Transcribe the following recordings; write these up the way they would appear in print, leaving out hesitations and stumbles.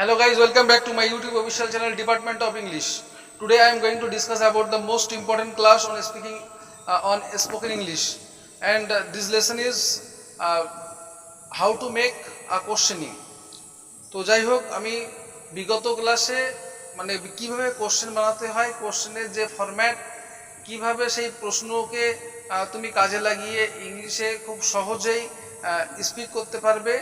Hello guys, welcome back to my YouTube official channel Department of English. Today I am going to discuss about the most important class on speaking on spoken English, and this lesson is how to make a questioning. তো যাই হোক, আমি বিগত ক্লাসে মানে কিভাবে question বানাতে হয়, কোশ্চেনের যে ফরম্যাট, কিভাবে সেই প্রশ্নকে তুমি কাজে লাগিয়ে ইংলিশে খুব সহজেই স্পিক করতে পারবে।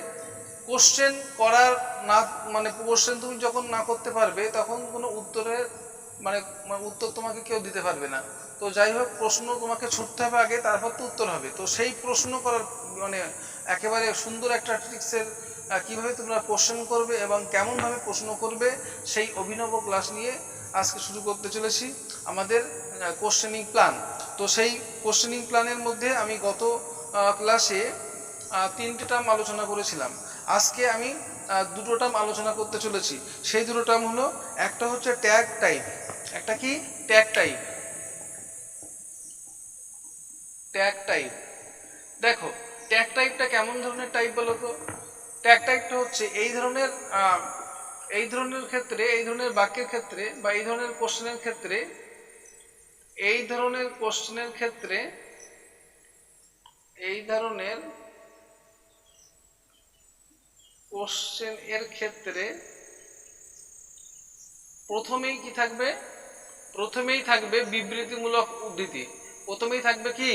কোশ্চেন করার না মানে কোশ্চেন তুমি যখন না করতে পারবে তখন কোনো উত্তরের মানে উত্তর তোমাকে কেউ দিতে পারবে না। তো যাই হোক, প্রশ্ন তোমাকে ছুটতে হবে আগে, তারপর তো উত্তর হবে। তো সেই প্রশ্ন করার মানে একেবারে সুন্দর একটা ট্রিক্সের কীভাবে তোমরা কোশ্চেন করবে এবং কেমনভাবে প্রশ্ন করবে সেই অভিনব ক্লাস নিয়ে আজকে শুরু করতে চলেছি আমাদের কোশ্চেনিং প্ল্যান। তো সেই কোশ্চেনিং প্ল্যানের মধ্যে আমি গত ক্লাসে 3টে টার্ম আলোচনা করেছিলাম। আজকে আমি 2টো টার্ম আলোচনা করতে চলেছি। সেই 2টো টার্ম হলো, একটা হচ্ছে ট্যাগ টাইপ। একটা কি? Tag type. ট্যাগ টাইপ, দেখো ট্যাগ টাইপটা কেমন ধরনের টাইপ বলো তো? ট্যাগ টাইপটা হচ্ছে এই ধরনের ক্ষেত্রে, এই ধরনের বাক্যের ক্ষেত্রে বা এই ধরনের কোশ্চেনের ক্ষেত্রে, এই ধরনের কোশ্চেনের ক্ষেত্রে, এই ধরনের কোশ্চেন এর ক্ষেত্রে প্রথমেই কি থাকবে? প্রথমেই থাকবে বিবৃতিমূলক উদ্ধৃতি। প্রথমেই থাকবে কি?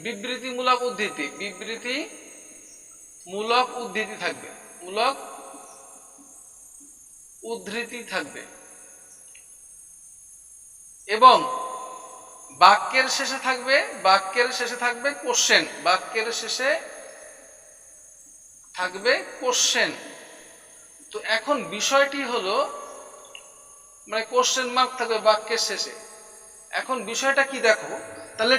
বিবৃতিমূলক উদ্ধৃতি। বিবৃতিমূলক উদ্ধৃতি থাকবে, মূলক উদ্ধৃতি থাকবে। এবং বাক্যের শেষে থাকবে কোশ্চেন। বাক্যের শেষে থাকবে কোশ্চেন। তো এখন বিষয়টি হলো, মানে কোশ্চেন মার্ক থাকবে বাক্যের শেষে। এখন বিষয়টা কি দেখো, তাহলে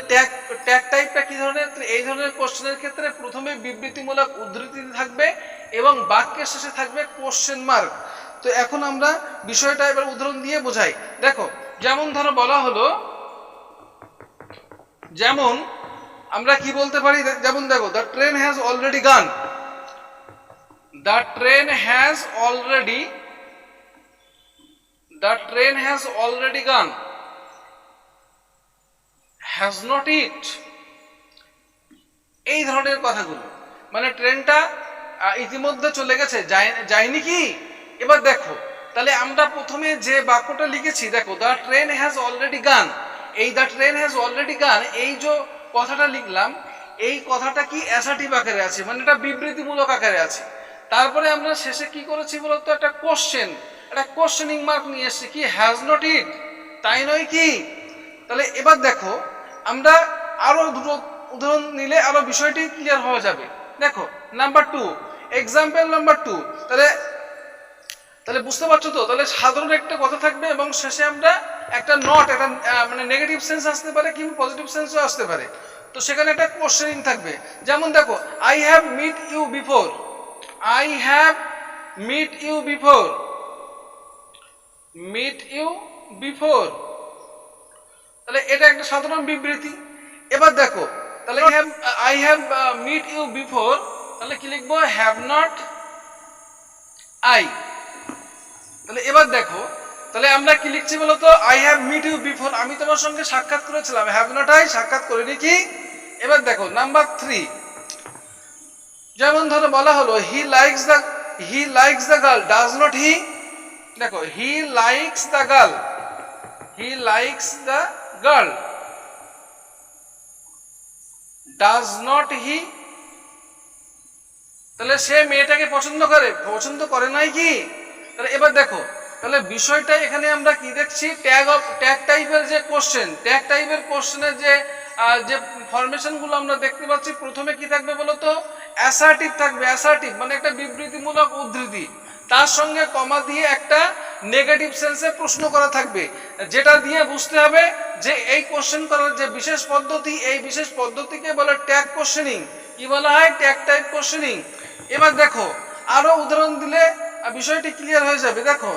ট্যাগ টাইপটা কি ধরনের? এই ধরনের কোশ্চেনের ক্ষেত্রে প্রথমে বিবৃতিমূলক উদ্ধৃতি থাকবে এবং বাক্যের শেষে থাকবে কোশ্চেন মার্ক। তো এখন আমরা বিষয়টা এবার উদাহরণ দিয়ে বোঝাই। দেখো, যেমন ধরো বলা হলো, যেমন আমরা কি বলতে পারি, যেমন দেখো, দ্য ট্রেন হ্যাজ অলরেডি গান। The train has already gone. Has not it? এই ধরনের কথাগুলো, মানে ট্রেনটা ইতিমধ্যে চলে গেছে, যায়নি কি? এবার দেখো, তাহলে আমরা প্রথমে যে বাক্যটা লিখেছি, দেখো, দ্য ট্রেন হ্যাজ অলরেডি গান। এই দ্য ট্রেন হ্যাজ অলরেডি গান, এই যে কথাটা লিখলাম, এই কথাটা কি অ্যাসার্টিভ আকারে আছে, মানে এটা বিবৃতিমূলক আকারে আছে। তারপরে আমরা শেষে কি করেছি বলতো? একটা কোশ্চেন, একটা কোশ্চেনিং মার্ক নিয়ে এসেছি, কি? হ্যাজ নট ইট, তাই নয় কি? তাহলে এবার দেখো, আমরা আরো 2টো উদাহরণ নিলে আরো বিষয়টি ক্লিয়ার হয়ে যাবে। দেখো, নাম্বার 2, এক্সাম্পল নাম্বার 2। তাহলে বুঝতে পারছো তো? তাহলে সাধারণ একটা কথা থাকবে এবং শেষে আমরা একটা নট, একটা মানে নেগেটিভ সেন্স আসতে পারে কিংবা পজিটিভ সেন্সও আসতে পারে। তো সেখানে একটা কোশ্চেনিং থাকবে। যেমন দেখো, I have meet you before. I have met you before. Meet you before, তাহলে এটা একটা সাধারণ বিবৃতি। এবার দেখো, তাহলে I have met you before, তাহলে কি লিখবো? have not I। তাহলে এবার দেখো, তাহলে আমরা কি লিখছি বলতো? I have met you before, আমি তোমার সঙ্গে সাক্ষাৎ করেছিলাম। have not I, সাক্ষাৎ করিনি কি? এবার দেখো নাম্বার 3, যেমন ধরো বলা হলো, he likes the girl, does not he? দেখো, he likes the girl, does not he? তাহলে সে মেয়েটাকে পছন্দ করে নাই কি? তাহলে এবার দেখো, তাহলে বিষয়টা এখানে আমরা কি দেখছি? ট্যাগ টাইপের যে কোশ্চেন, ট্যাগ টাইপের কোশ্চেনের যে ফরমেশনগুলো আমরা দেখতে পাচ্ছি, প্রথমে কি থাকবে বলতো? অ্যাসার্টিভ থাকবে। অ্যাসার্টিভ মানে একটা বিবৃতিমূলক উদ্ধৃতি, তার সঙ্গে কমা দিয়ে একটা নেগেটিভ সেন্সে প্রশ্ন করা থাকবে, যেটা দিয়ে বুঝতে হবে যে এই কোশ্চেন করার যে বিশেষ পদ্ধতি, এই বিশেষ পদ্ধতিকে বলে ট্যাগ কোশ্চেনিং। কি বলা হয়? Tag type questioning. এবার দেখো, আরো উদাহরণ দিলে বিষয়টি ক্লিয়ার হয়ে যাবে। দেখো,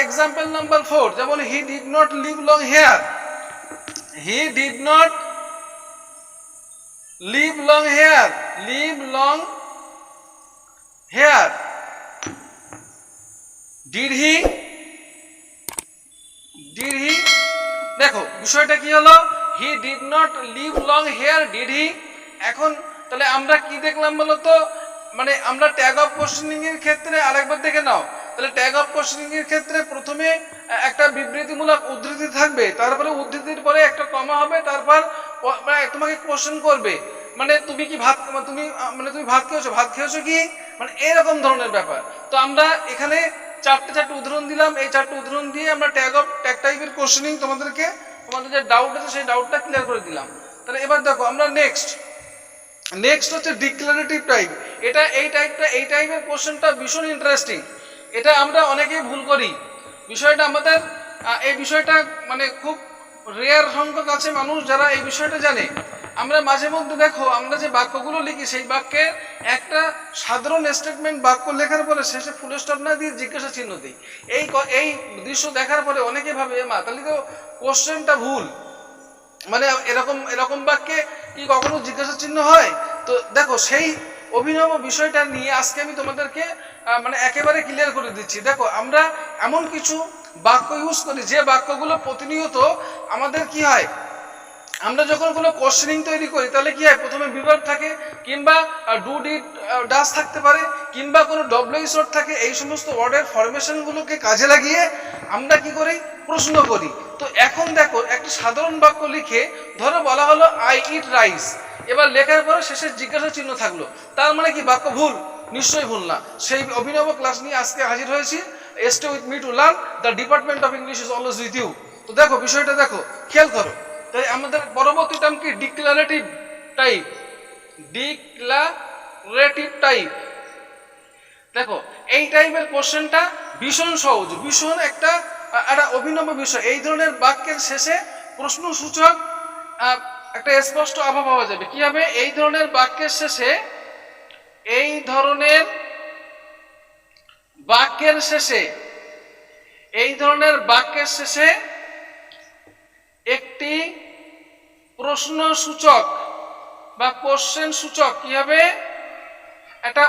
এক্সাম্পল নাম্বার 4, যেমন he did not live long here. He did not live long here, did he, did he, দেখো বিষয়টা কি হলো, he did not live long here, did he. এখন তাহলে আমরা কি দেখলাম বলতো, মানে আমরা ট্যাগ অফ কোশ্চেনিং এর ক্ষেত্রে আরেকবার দেখে নাও, তাহলে ট্যাগ অফ কোশ্চেনিং এর ক্ষেত্রে প্রথমে একটা বিবৃতিমূলক উদ্ধৃতি থাকবে, তারপরে উদ্ধৃতির পরে একটা কমা হবে, তারপর তোমাকে কোশ্চেন করবে, মানে তুমি কি ভাত, মানে তুমি ভাত খেয়েছো, ভাত খেয়েছো কি, মানে এরকম ধরনের ব্যাপার। তো আমরা এখানে চারটে উদাহরণ দিলাম, এই চারটে উদাহরণ দিয়ে আমরা ট্যাগ টাইপের কোশ্চেনিং তোমাদের যে ডাউট আছে সেই ডাউটটা ক্লিয়ার করে দিলাম। তাহলে এবার দেখো আমরা নেক্সট হচ্ছে ডিক্লারেটিভ টাইপ। এটা এই টাইপের কোশ্চেনটা ভীষণ ইন্টারেস্টিং, এটা আমরা অনেকেই ভুল করি। বিষয়টা আমাদের এই বিষয়টা মানে খুব রেয়ার সংখ্যক আছে মানুষ যারা এই বিষয়টা জানে। আমরা মাঝে মধ্যে দেখো আমরা যে বাক্যগুলো লিখি সেই বাক্যে একটা সাধারণ স্টেটমেন্ট বাক্য লেখার পরে শেষে ফুল স্টপ না দিয়ে জিজ্ঞাসা চিহ্ন দিই। এই দৃশ্য দেখার পরে অনেকে ভাবে মা তাহলে তো কোশ্চেনটা ভুল, মানে এরকম বাক্যে কি কখনো জিজ্ঞাসা চিহ্ন হয়? তো দেখো সেই অভিনব বিষয়টা নিয়ে আজকে আমি তোমাদেরকে মানে একেবারে ক্লিয়ার করে দিচ্ছি। দেখো আমরা এমন কিছু বাক্য ইউজ করি যে বাক্যগুলো প্রতিনিয়ত আমাদের কি হয়, আমরা যখন কোনো কোশ্চেনিং তৈরি করি তাহলে কি হয়, প্রথমে বিভার্ব থাকে, কিংবা ডু ডিড ডাস থাকতে পারে, কিংবা কোনো ডব্লিউএইচ ওয়ার্ড থাকে। এই সমস্ত ওয়ার্ডের ফরমেশনগুলোকে কাজে লাগিয়ে আমরা কি করি, প্রশ্ন করি। তো এখন দেখো একটা সাধারণ বাক্য লিখে ধরো বলা হলো আই ইট রাইস, এবার লেখার পরে শেষে জিজ্ঞাসা চিহ্ন থাকলো, তার মানে কি বাক্য ভুল? নিশ্চয়ই ভুল না। সেই অভিনব ক্লাস নিয়ে আজকে হাজির হয়েছি। Stay with me to learn, the department of English is always with you. তো দেখো বিষয়টা দেখো, খেয়াল করো। তাই আমাদের পরবর্তী টার্ম কি, ডিক্লারেটিভ টাইপ। ডিক্লারেটিভ টাইপ, দেখো এই টাইপের কোশ্চেনটা ভীষণ সহজ, ভীষণ একটা অভিনব বিষয়। এই ধরনের বাক্যের শেষে প্রশ্নসূচক একটা স্পষ্ট আভা পাওয়া যাবে। কি হবে, এই ধরনের বাক্যের শেষে, এই ধরনের বাক্যের শেষে, এই ধরনের বাক্যের শেষে একটি প্রশ্নসূচক বা কোশ্চেন সূচক কি হবে, একটা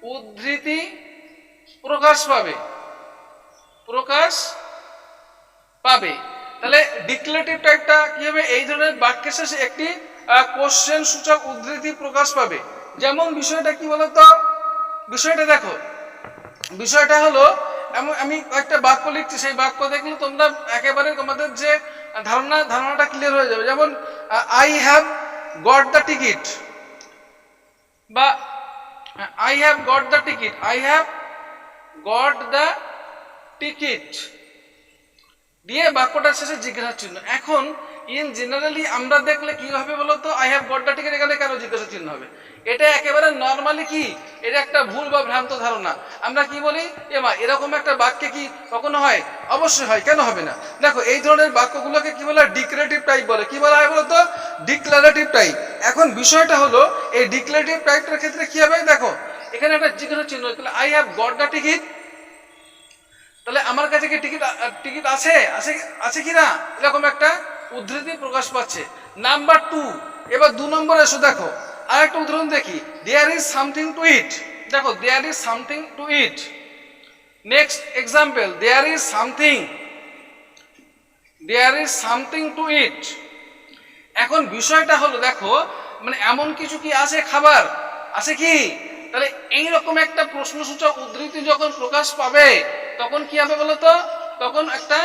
উদ্ধৃতি প্রকাশ পাবে। তাহলে ডিক্লারেটিভ টাইপটা কি হবে, এই ধরনের বাক্যের শেষে একটি কোশ্চেন সূচক উদ্ধৃতি প্রকাশ পাবে। যেমন বিষয়টা কি বলতো, বিষয়টা দেখো, বিষয়টা হলো আমি একটা বাক্য লিখছি, সেই বাক্য দেখলে তোমরা একেবারে তোমাদের যে ধারণাটা ক্লিয়ার হয়ে যাবে। যেমন I have got the ticket, বা I have got the ticket, I have got the ticket দিয়ে বাক্যটার শেষে জিজ্ঞাসা চিহ্ন। এখন ইন জেনারেলি আমরা দেখলে কি হবে বলতো, I have got the ticket এখানে কেন জিজ্ঞাসা চিহ্ন হবে? এটা একেবারে নর্মালি কি, এটা একটা ভুল বা ভ্রান্ত ধারণা। আমরা কি বলি, এমা এরকম একটা বাক্যে কি কখনো হয়? অবশ্যই হয়, কেন হবে না? দেখো এই ধরনের বাক্যগুলোকে কি বলে, ডিক্লারেটিভ টাইপ বলে। কি বলা হয় বলতো, ডিক্লারেটিভ টাইপ। এখন বিষয়টা হলো এই ডিক্লারেটিভ টাইপটার ক্ষেত্রে কি হবে, দেখো এখানে একটা জিজ্ঞাসা চিহ্ন, তাহলে I have got the ticket, তাহলে আমার কাছে কি টিকিট আছে কি না, এরকম একটা উদ্ধৃতি প্রকাশ পাচ্ছে। নাম্বার 2, এবার 2 নম্বরে এসো, দেখো আরেকটা উদাহরণ দেখি। There is something to eat, দেখো there is something to eat. Next example, there is something to eat. এখন বিষয়টা হলো দেখো, মানে এমন কিছু কি আছে, খাবার আছে কি? তাহলে এইরকম একটা প্রশ্নসূচক উদ্ধৃতি যখন প্রকাশ পাবে তখন কি হবে বলতো, তখন একটা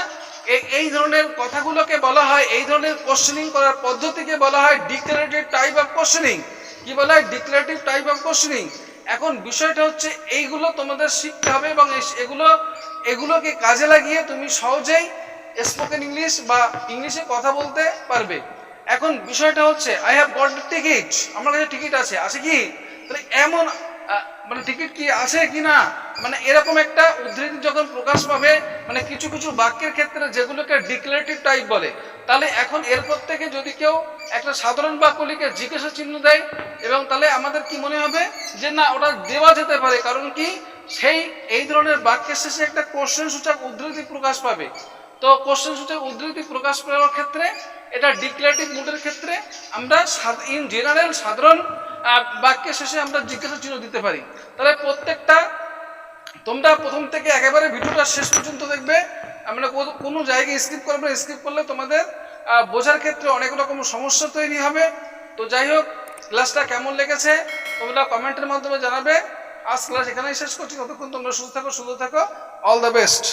এই ধরনের কথাগুলোকে বলা হয়, এই ধরনের কোশ্চেনিং করার পদ্ধতিকে বলা হয় ডিক্লারেটিভ টাইপ অফ কোশ্চেনিং। কি বলা হয়, ডিক্লারেটিভ টাইপ অফ কোশ্চেনিং। এখন বিষয়টা হচ্ছে এইগুলো তোমাদের শিখতে হবে এবং এগুলোকে কাজে লাগিয়ে তুমি সহজেই স্পোকেন ইংলিশ বা ইংলিশে কথা বলতে পারবে। এখন বিষয়টা হচ্ছে I have got the ticket, আমার কাছে টিকিট আছে কি? তাহলে এমন মানে টিকিট কি আছে কি না, মানে এরকম একটা উদ্ধৃতি যখন প্রকাশ পাবে, মানে কিছু কিছু বাক্যের ক্ষেত্রে যেগুলোকে ডিক্লারেটিভ টাইপ বলে, তাহলে এখন এরপর থেকে যদি কেউ একটা সাধারণ বাক্য লিখে জিজ্ঞাসা চিহ্ন দেয়, এবং তাহলে আমাদের কি মনে হবে যে না ওটা দেওয়া যেতে পারে, কারণ কি এই ধরনের বাক্যের শেষে একটা কোশ্চেন সূচক উদ্ধৃতি প্রকাশ পাবে। তো কোশ্চেন সূচক উদ্ধৃতি প্রকাশ পাওয়ার ক্ষেত্রে এটা ডিক্লারেটিভ মুডের ক্ষেত্রে আমরা ইন জেনারেল সাধারণ বাক্যের শেষে আমরা জিজ্ঞাসা চিহ্ন দিতে পারি। তাহলে প্রত্যেকটা তোমরা প্রথম থেকে একেবারে ভিডিওটা শেষ পর্যন্ত দেখবে, আমরা কোনো জায়গায় স্কিপ করবে, স্কিপ করলে তোমাদের বোঝার ক্ষেত্রে অনেক রকম সমস্যা তৈরি হবে। তো যাই হোক, ক্লাসটা কেমন লেগেছে তোমরা কমেন্টের মাধ্যমে জানাবে। আজ ক্লাস এখানেই শেষ করছি, ততক্ষণ তোমরা সুস্থ থাকো, সুন্দর থাকো। All the best.